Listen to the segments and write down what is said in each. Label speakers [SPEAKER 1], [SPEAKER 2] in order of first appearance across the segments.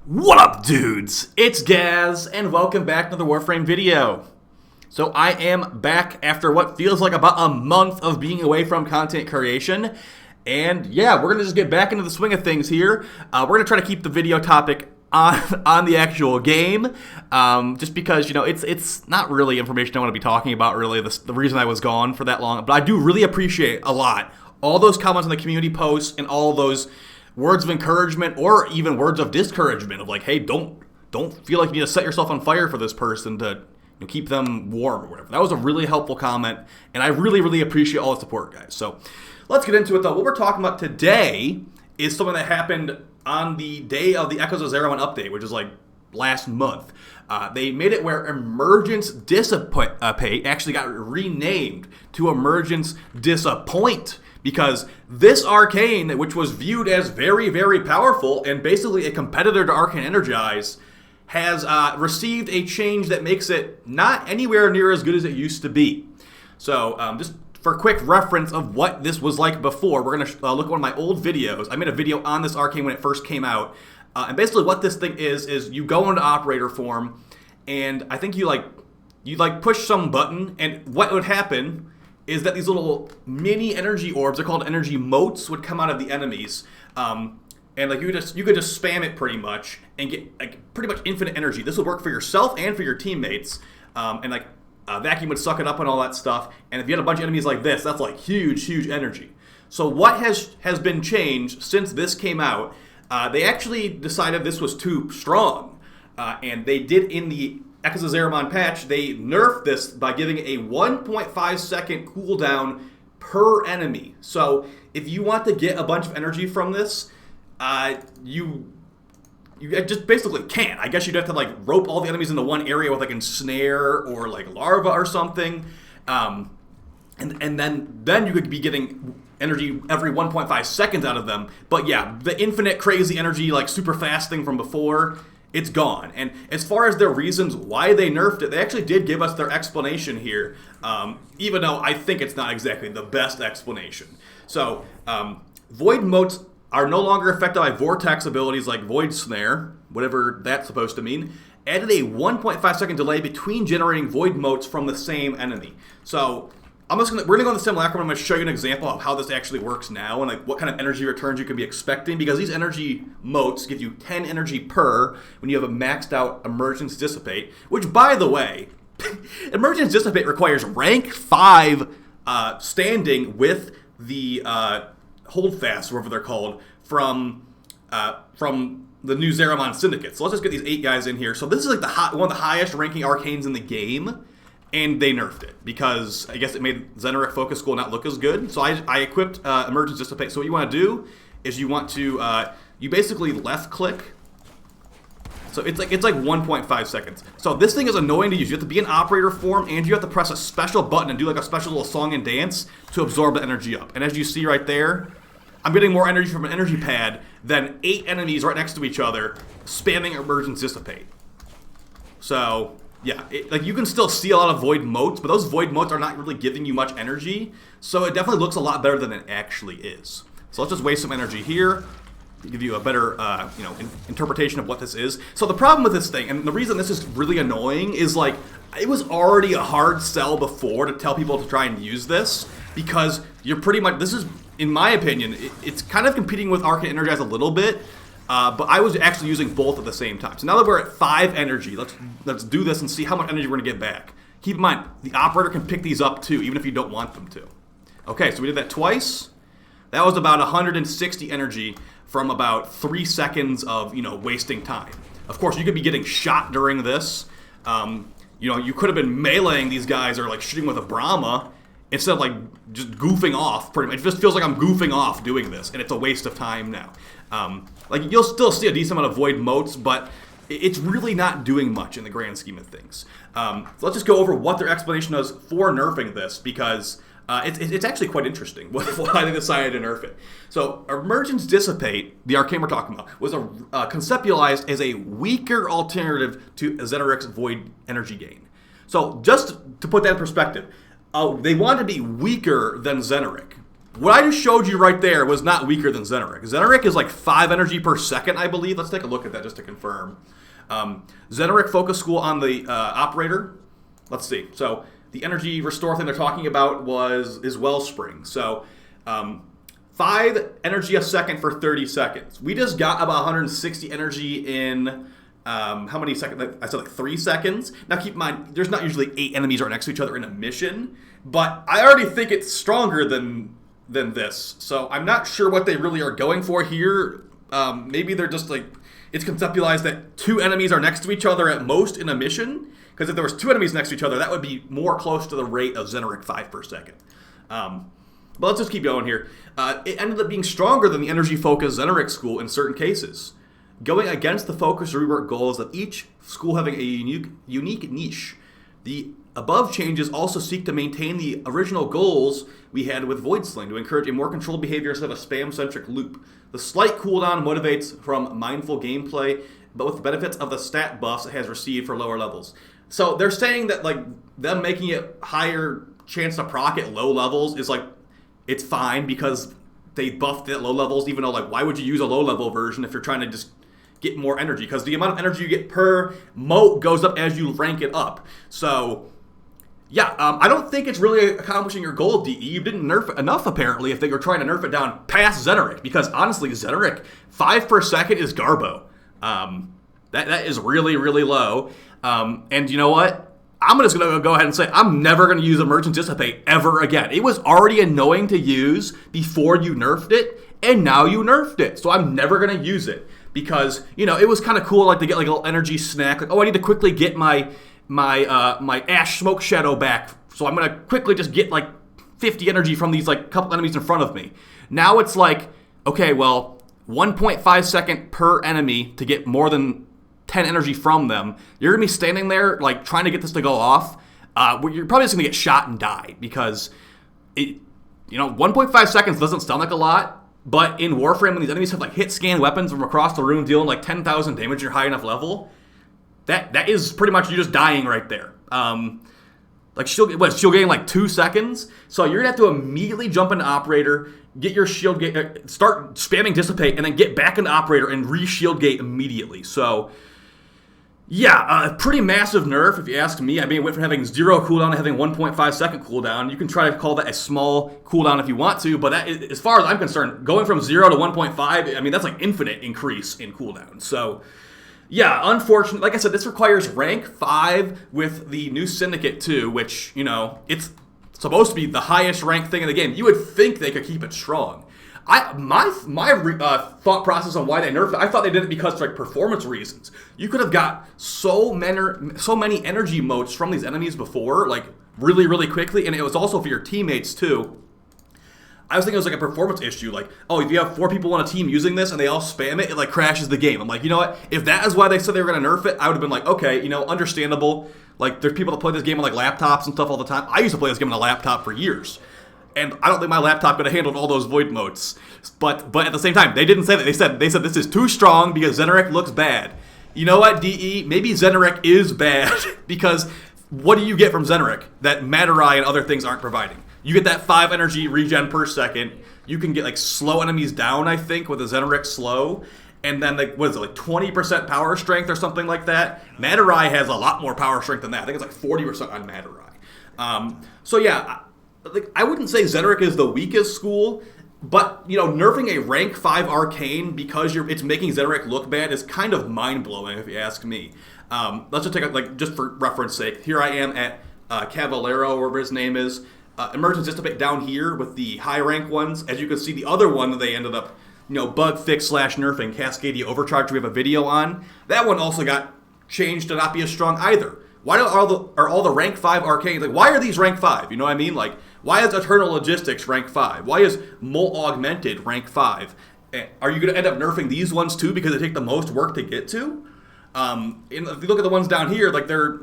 [SPEAKER 1] What up, dudes? It's Gaz, and welcome back to the Warframe video. So I am back after what feels like about a month of being away from content creation. And yeah, we're going to just get back into the swing of things here. We're going to try to keep the video topic on the actual game, just because, you know, it's not really information I want to be talking about, really, the reason I was gone for that long. But I do really appreciate a lot all those comments on the community posts and all those words of encouragement or even words of discouragement of like, hey, don't feel like you need to set yourself on fire for this person to keep them warm or whatever. That was a really helpful comment, and I really appreciate all the support, guys. So let's get into it, though. What we're talking about today is something that happened on the day of the Echoes of Zariman update, which is like last month. They made it where Emergence Dissipate actually got renamed to Emergence Disappoint, because this Arcane, which was viewed as very powerful and basically a competitor to Arcane Energize, has received a change that makes it not anywhere near as good as it used to be. So just for quick reference of what this was like before, we're going to look at one of my old videos. I made a video on this Arcane when it first came out. And basically what this thing is you go into operator form, and I think you push some button, and what would happen is that these little mini energy orbs, they're called energy motes, would come out of the enemies. And like you could just spam it pretty much and get like pretty much infinite energy. This would work for yourself and for your teammates. And like vacuum would suck it up and all that stuff. And if you had a bunch of enemies like this, that's like huge energy. So what has been changed since this came out? They actually decided this was too strong. And they did in the Echoes of Zariman patch, they nerfed this by giving a 1.5 second cooldown per enemy. So if you want to get a bunch of energy from this, you just basically can't. I guess you'd have to like rope all the enemies into one area with like a snare or like larva or something. And then you could be getting energy every 1.5 seconds out of them. But yeah, the infinite crazy energy, like super fast thing from before, it's gone. And as far as their reasons why they nerfed it, they actually did give us their explanation here, even though I think it's not exactly the best explanation. So, Void Motes are no longer affected by Vortex abilities like Void Snare, whatever that's supposed to mean. Added a 1.5 second delay between generating Void Motes from the same enemy. So, we're gonna go in the simulacrum. I'm gonna show you an example of how this actually works now and like what kind of energy returns you can be expecting, because these energy motes give you 10 energy per when you have a maxed out Emergence Dissipate, which, by the way, Emergence Dissipate requires rank 5 standing with the holdfast, whatever they're called, from the new Zariman syndicate. So let's just get these 8 guys in here. So this is like one of the highest ranking arcanes in the game. And they nerfed it because I guess it made Zenurik Focus School not look as good. So I equipped Emergence Dissipate. So what you want to do is you want to you basically left click. So it's like 1.5 seconds. So this thing is annoying to use. You have to be in operator form, and you have to press a special button and do like a special little song and dance to absorb the energy up. And as you see right there, I'm getting more energy from an energy pad than 8 enemies right next to each other spamming Emergence Dissipate. So yeah, like you can still see a lot of Void Motes, but those Void Motes are not really giving you much energy, so it definitely looks a lot better than it actually is. So let's just waste some energy here to give you a better interpretation of what this is. So the problem with this thing, and the reason this is really annoying, is like it was already a hard sell before to tell people to try and use this, because you're pretty much, this is, in my opinion, it's kind of competing with Arcane Energize a little bit. But I was actually using both at the same time. So now that we're at 5 energy, let's do this and see how much energy we're going to get back. Keep in mind, the operator can pick these up too, even if you don't want them to. Okay, so we did that twice. That was about 160 energy from about 3 seconds of, wasting time. Of course, you could be getting shot during this. You could have been meleeing these guys or like shooting with a Brahma instead of like just goofing off. Pretty much, it just feels like I'm goofing off doing this, and it's a waste of time now. Like you'll still see a decent amount of Void Motes, but it's really not doing much in the grand scheme of things. So let's just go over what their explanation is for nerfing this, because it's actually quite interesting why they decided to nerf it. So Emergence Dissipate, the arcane we're talking about, was conceptualized as a weaker alternative to Zenurik's Void Energy Gain. So just to put that in perspective, they wanted to be weaker than Zenurik. what I just showed you right there was not weaker than Zenurik. Zenurik is like 5 energy per second, I believe. Let's take a look at that just to confirm. Zenurik focus school on the operator. Let's see. So the energy restore thing they're talking about is Wellspring. So 5 energy a second for 30 seconds. We just got about 160 energy in how many seconds? I said like 3 seconds. Now keep in mind, there's not usually 8 enemies right next to each other in a mission, but I already think it's stronger than this. So I'm not sure what they really are going for here. Maybe they're just like, it's conceptualized that 2 enemies are next to each other at most in a mission. Because if there was 2 enemies next to each other, that would be more close to the rate of Zenurik 5 per second. But let's just keep going here. It ended up being stronger than the energy-focused Zenurik school in certain cases, going against the focus rework goals of each school having a unique niche. The above changes also seek to maintain the original goals we had with Void Sling to encourage a more controlled behavior instead of a spam-centric loop. The slight cooldown motivates from mindful gameplay, but with the benefits of the stat buffs it has received for lower levels. So they're saying that like them making it higher chance to proc at low levels is like, it's fine because they buffed it at low levels, even though like why would you use a low level version if you're trying to just get more energy? Because the amount of energy you get per moat goes up as you rank it up. So yeah, I don't think it's really accomplishing your goal, DE. You didn't nerf it enough apparently if they were trying to nerf it down past Zenurik, because honestly Zenurik 5 per second is Garbo. That is really, really low. And you know what? I'm just going to go ahead and say I'm never going to use Emergence Dissipate ever again. It was already annoying to use before you nerfed it, and now you nerfed it. So I'm never going to use it because, you know, it was kind of cool like to get like a little energy snack. Like, oh, I need to quickly get my Ash Smoke Shadow back. So I'm going to quickly just get like 50 energy from these like couple enemies in front of me. Now it's like, okay, well, 1.5 second per enemy to get more than 10 energy from them. You're going to be standing there like trying to get this to go off. You're probably just going to get shot and die because it, you know, 1.5 seconds doesn't sound like a lot, but in Warframe when these enemies have like hit scan weapons from across the room dealing like 10,000 damage at your high enough level, that is pretty much you just dying right there. Like she'll gain like 2 seconds, so you're gonna have to immediately jump into operator, get your shield gate, start spamming dissipate, and then get back into operator and re-shield gate immediately. So yeah, a pretty massive nerf if you ask me. I mean, it went from having 0 cooldown to having 1.5 second cooldown. You can try to call that a small cooldown if you want to, but that, as far as I'm concerned, going from 0 to 1.5, I mean that's like infinite increase in cooldown. So yeah, unfortunately, like I said, this requires rank 5 with the new syndicate too, which, you know, it's supposed to be the highest ranked thing in the game. You would think they could keep it strong. My thought process on why they nerfed it, I thought they did it because of like performance reasons. You could have got so many energy motes from these enemies before, like really, really quickly, and it was also for your teammates too. I was thinking it was like a performance issue, like, oh, if you have 4 people on a team using this and they all spam it, it like crashes the game. I'm like, you know what? If that is why they said they were going to nerf it, I would have been like, okay, you know, understandable. Like, there's people that play this game on like laptops and stuff all the time. I used to play this game on a laptop for years, and I don't think my laptop could have handled all those void motes. But at the same time, they didn't say that. They said this is too strong because Zenurik looks bad. You know what, DE? Maybe Zenurik is bad because what do you get from Zenurik that Matarai and other things aren't providing? You get that 5 energy regen per second. You can get like slow enemies down, I think, with a Zenurik slow. And then like, what is it, like 20% power strength or something like that? Matarai has a lot more power strength than that. I think it's like 40% on Matarai. So yeah, like I wouldn't say Zenurik is the weakest school, but you know, nerfing a rank 5 Arcane because it's making Zenurik look bad is kind of mind-blowing if you ask me. Let's just take a, like, just for reference sake, here I am at Cavallero, whatever his name is. Emergence Dissipate down here with the high rank ones. As you can see, the other one they ended up, you know, bug fix / nerfing, Cascadia Overcharge, we have a video on. That one also got changed to not be as strong either. Why are all the rank 5 arcanes, like, why are these rank 5? You know what I mean? Like, why is Eternal Logistics rank 5? Why is Molt Augmented rank 5? Are you going to end up nerfing these ones too because they take the most work to get to? And if you look at the ones down here, like they're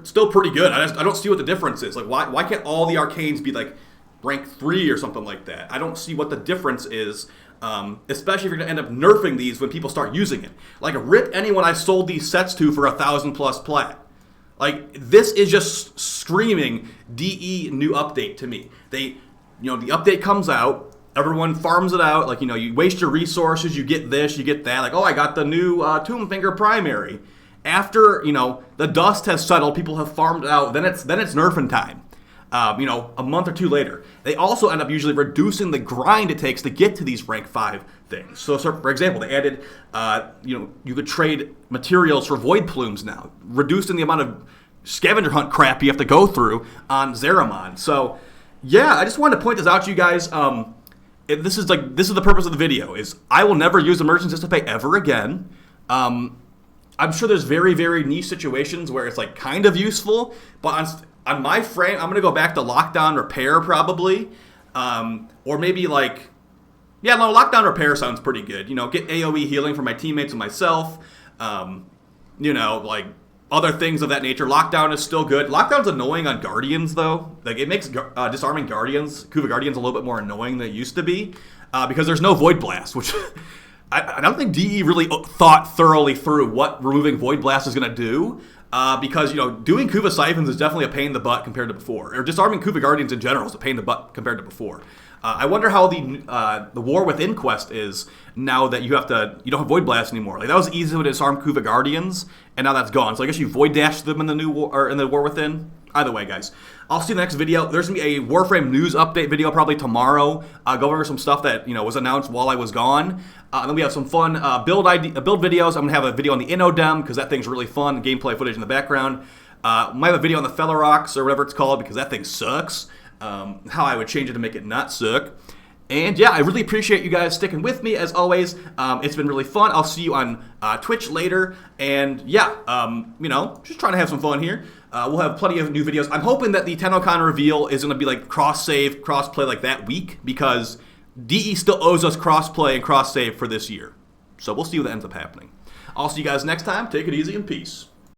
[SPEAKER 1] still pretty good. I don't see what the difference is. Like why can't all the arcanes be like rank 3 or something like that? I don't see what the difference is. Especially if you're gonna end up nerfing these when people start using it. Like rip anyone I sold these sets to for 1,000+ plat. Like this is just screaming DE new update to me. The update comes out. everyone farms it out. Like, you waste your resources, you get this, you get that. Like, oh, I got the new Tombfinger primary. After, the dust has settled, people have farmed it out, then it's nerfing time. A month or two later. They also end up usually reducing the grind it takes to get to these rank 5 things. So for example, they added, you could trade materials for void plumes now, reducing the amount of scavenger hunt crap you have to go through on Zariman. So, yeah, I just wanted to point this out to you guys. This is the purpose of the video, is I will never use Emergence Dissipate ever again. I'm sure there's very, very niche situations where it's like kind of useful, but on my frame, I'm going to go back to Lockdown Repair probably. Or maybe Lockdown Repair sounds pretty good. Get AoE healing for my teammates and myself. Other things of that nature. Lockdown is still good. Lockdown's annoying on Guardians, though. Like, it makes disarming Guardians, Kuva Guardians, a little bit more annoying than it used to be. Because there's no Void Blast, which I don't think DE really thought thoroughly through what removing Void Blast is going to do. Because, doing Kuva Siphons is definitely a pain in the butt compared to before. Or disarming Kuva Guardians in general is a pain in the butt compared to before. I wonder how the War Within quest is now that you don't have Void Blast anymore. Like, that was easy to disarm Kuva Guardians, and now that's gone. So I guess you Void Dash them in the new War, or in the War Within. Either way, guys. I'll see you in the next video. There's going to be a Warframe news update video probably tomorrow. Go over some stuff that, was announced while I was gone. And then we have some fun build videos. I'm going to have a video on the Inodem, because that thing's really fun. Gameplay footage in the background. Might have a video on the Fellerox, or whatever it's called, because that thing sucks. How I would change it to make it not suck. And yeah, I really appreciate you guys sticking with me as always. It's been really fun. I'll see you on Twitch later. And yeah, just trying to have some fun here. We'll have plenty of new videos. I'm hoping that the TennoCon reveal is going to be like cross-save, cross-play like that week, because DE still owes us cross-play and cross-save for this year. So we'll see what ends up happening. I'll see you guys next time. Take it easy and peace.